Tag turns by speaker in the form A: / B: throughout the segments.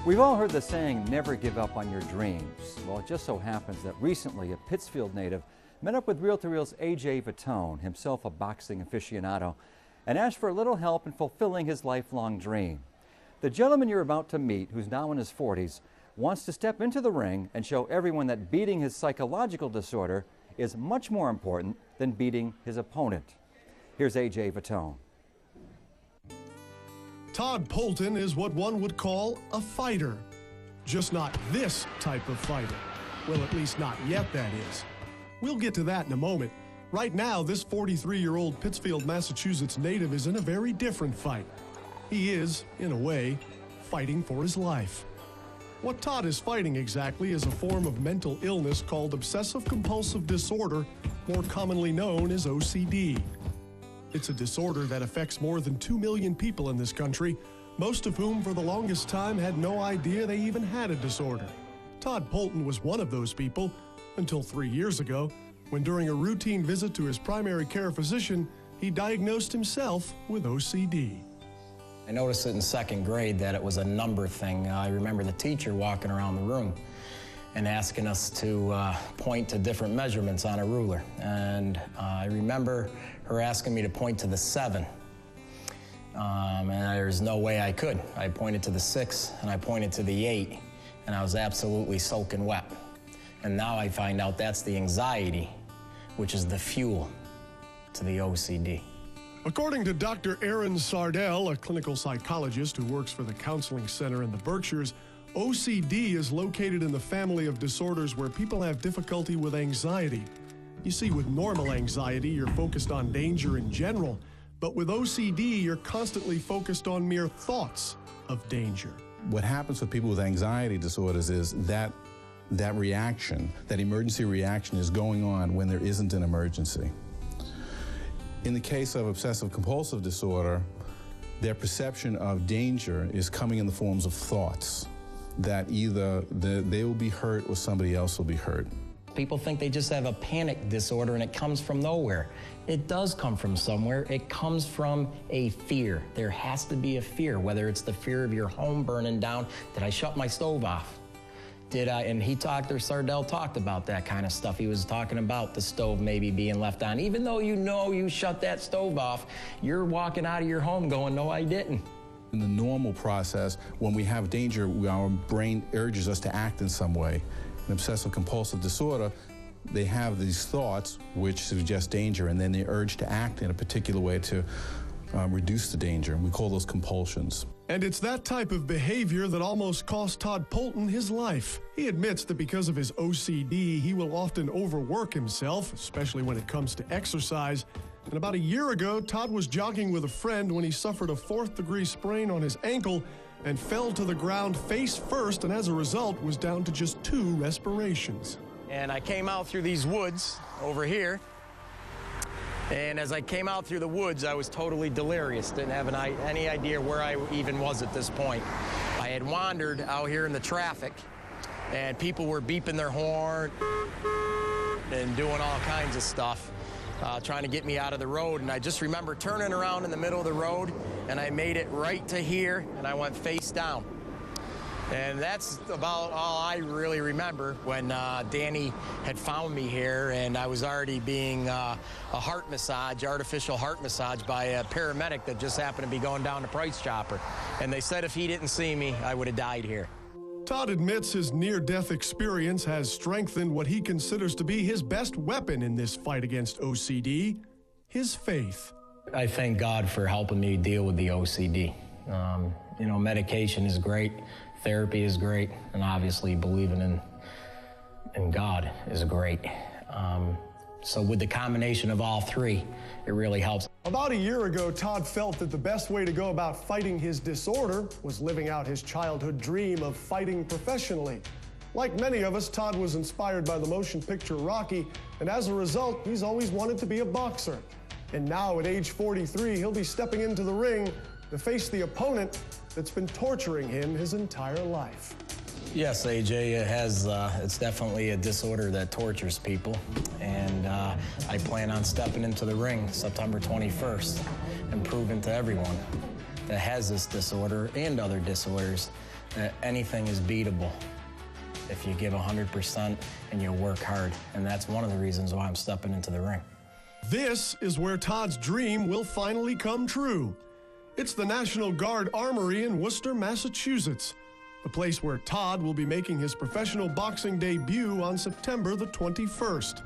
A: We've all heard the saying, never give up on your dreams. Well, it just so happens that recently a Pittsfield native met up with Reel-to-Reel's A.J. Vitone, himself a boxing aficionado, and asked for a little help in fulfilling his lifelong dream. The gentleman you're about to meet, who's now in his 40s, wants to step into the ring and show everyone that beating his psychological disorder is much more important than beating his opponent. Here's A.J. Vitone.
B: Todd Poulton is what one would call a fighter. Just not this type of fighter. Well, at least not yet, that is. We'll get to that in a moment. Right now, this 43-year-old Pittsfield, Massachusetts native is in a very different fight. He is, in a way, fighting for his life. What Todd is fighting exactly is a form of mental illness called obsessive-compulsive disorder, more commonly known as O.C.D. It's a disorder that affects more than 2 million people in this country, most of whom for the longest time had no idea they even had a disorder. Todd Poulton was one of those people until 3 years ago, when during a routine visit to his primary care physician, he diagnosed himself with O.C.D.
C: I noticed it in second grade that it was a number thing. I remember the teacher walking around the room and asking us to point to different measurements on a ruler. And I remember her asking me to point to the 7. And there's no way I could. I pointed to the 6 and I pointed to the 8, and I was absolutely soaking wet. And now I find out that's the anxiety, which is the fuel to the O.C.D.
B: According to Dr. Aaron Sardell, a clinical psychologist who works for the Counseling Center in the Berkshires, O.C.D. is located in the family of disorders where people have difficulty with anxiety. You see, with normal anxiety, you're focused on danger in general, but with O.C.D., you're constantly focused on mere thoughts of danger.
D: What happens with people with anxiety disorders is that reaction, that emergency reaction, is going on when there isn't an emergency. In the case of obsessive-compulsive disorder, their perception of danger is coming in the forms of thoughts, that either they will be hurt or somebody else will be hurt.
C: People think they just have a panic disorder and it comes from nowhere. It does come from somewhere. It comes from a fear. There has to be a fear, whether it's the fear of your home burning down. Did I shut my stove off? Did I? And Sardell talked about that kind of stuff. He was talking about the stove maybe being left on. Even though you know you shut that stove off, you're walking out of your home going, no, I didn't.
D: In the normal process, when we have danger, our brain urges us to act in some way. In obsessive-compulsive disorder, they have these thoughts which suggest danger, and then they urge to act in a particular way to reduce the danger. We call those compulsions.
B: And it's that type of behavior that almost cost Todd Poulton his life. He admits that because of his O.C.D., he will often overwork himself, especially when it comes to exercise. And about a year ago, Todd was jogging with a friend when he suffered a 4th-degree sprain on his ankle and fell to the ground face first, and as a result was down to just 2 respirations.
C: And I came out through these woods over here, and as I came out through the woods, I was totally delirious. Didn't have any idea where I even was at this point. I had wandered out here in the traffic, and people were beeping their horn and doing all kinds of stuff, trying to get me out of the road. And I just remember turning around in the middle of the road, and I made it right to here, and I went face down. And that's about all I really remember when Danny had found me here, and I was already being a artificial heart massage by a paramedic that just happened to be going down to Price Chopper. And they said if he didn't see me, I would have died here.
B: Todd admits his near-death experience has strengthened what he considers to be his best weapon in this fight against O.C.D., his faith.
C: I thank God for helping me deal with the O.C.D. You know, medication is great. Therapy is great, and obviously believing in God is great. So with the combination of all three, it really helps.
B: About a year ago, Todd felt that the best way to go about fighting his disorder was living out his childhood dream of fighting professionally. Like many of us, Todd was inspired by the motion picture Rocky, and as a result, he's always wanted to be a boxer. And now, at age 43, he'll be stepping into the ring to face the opponent that's been torturing him his entire life.
C: Yes, AJ, it's definitely a disorder that tortures people. And I plan on stepping into the ring September 21st and proving to everyone that has this disorder and other disorders that anything is beatable if you give 100% and you work hard. And that's one of the reasons why I'm stepping into the ring.
B: This is where Todd's dream will finally come true. It's the National Guard Armory in Worcester, Massachusetts, the place where Todd will be making his professional boxing debut on September the 21st.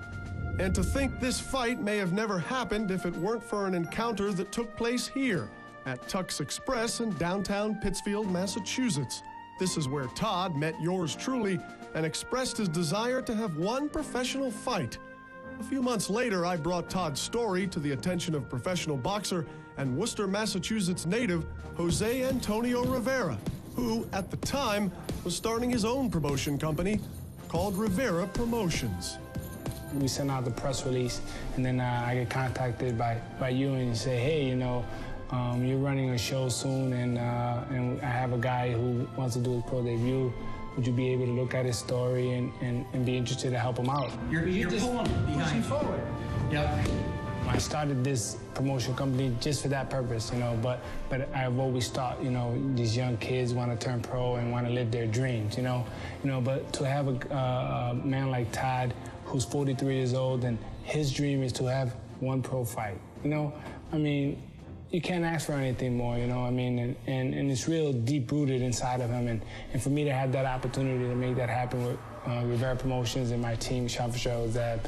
B: And to think this fight may have never happened if it weren't for an encounter that took place here at Tux Express in downtown Pittsfield, Massachusetts. This is where Todd met yours truly and expressed his desire to have one professional fight. A few months later, I brought Todd's story to the attention of professional boxer and Worcester, Massachusetts native Jose Antonio Rivera, who, at the time, was starting his own promotion company called Rivera Promotions.
E: We sent out the press release, and then I get contacted by you, and you say, hey, you know, you're running a show soon, and I have a guy who wants to do his pro debut. Would you be able to look at his story and be interested to help him out?
C: You're just pushing forward. Yep.
E: I started this promotion company just for that purpose, you know, but I've always thought, you know, these young kids want to turn pro and want to live their dreams, you know, but to have a man like Todd, who's 43 years old, and his dream is to have one pro fight, you know, I mean, you can't ask for anything more, you know, I mean, and it's real deep-rooted inside of him, and for me to have that opportunity to make that happen with Rivera Promotions and my team, Sean Zab,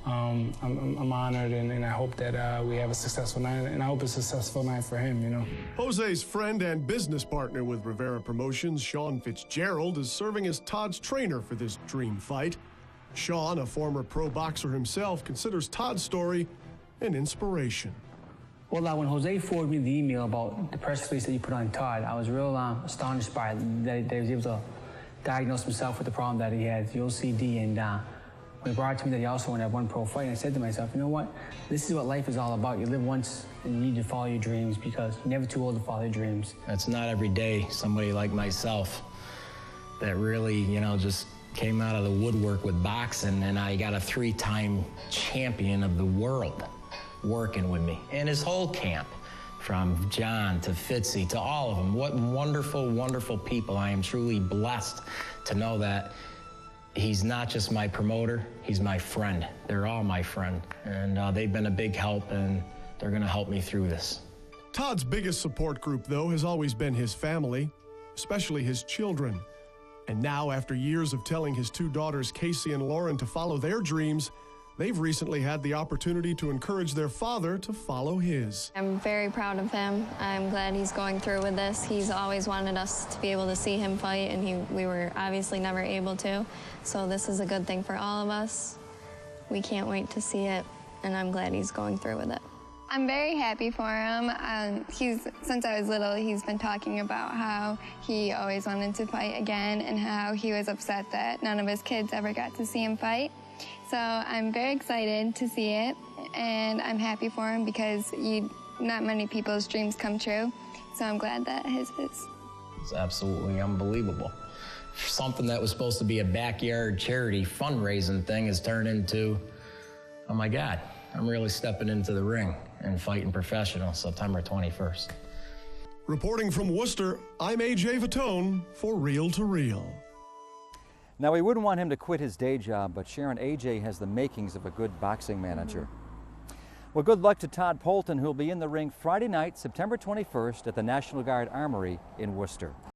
E: I'm honored, and I hope that we have a successful night, and I hope it's a successful night for him, you know.
B: Jose's friend and business partner with Rivera Promotions, Sean Fitzgerald, is serving as Todd's trainer for this dream fight. Sean, a former pro boxer himself, considers Todd's story an inspiration.
E: Well, when Jose forwarded me the email about the press release that you put on Todd, I was real astonished by it, that he was able to diagnose himself with the problem that he had, the O.C.D, and when he brought it to me that he also wanted to have one pro fight, and I said to myself, you know what? This is what life is all about. You live once, and you need to follow your dreams, because you're never too old to follow your dreams.
C: It's not every day somebody like myself that really, you know, just came out of the woodwork with boxing, and I got a 3-time champion of the world working with me. And his whole camp, from John to Fitzy to all of them. What wonderful, wonderful people. I am truly blessed to know that he's not just my promoter, he's my friend. They're all my friend. And they've been a big help, and they're gonna help me through this.
B: Todd's biggest support group, though, has always been his family, especially his children. And now, after years of telling his 2 daughters, Casey and Lauren, to follow their dreams, they've recently had the opportunity to encourage their father to follow his.
F: I'm very proud of him. I'm glad he's going through with this. He's always wanted us to be able to see him fight, and we were obviously never able to. So this is a good thing for all of us. We can't wait to see it, and I'm glad he's going through with it.
G: I'm very happy for him. Since I was little, he's been talking about how he always wanted to fight again, and how he was upset that none of his kids ever got to see him fight. So I'm very excited to see it, and I'm happy for him, because not many people's dreams come true. So I'm glad that his is.
C: It's absolutely unbelievable. Something that was supposed to be a backyard charity fundraising thing has turned into, oh my God, I'm really stepping into the ring and fighting professional September 21st.
B: Reporting from Worcester, I'm A.J. Vitone for Reel to Reel.
A: Now, we wouldn't want him to quit his day job, but Sharon, AJ has the makings of a good boxing manager. Well, good luck to Todd Poulton, who will be in the ring Friday night, September 21st at the National Guard Armory in Worcester.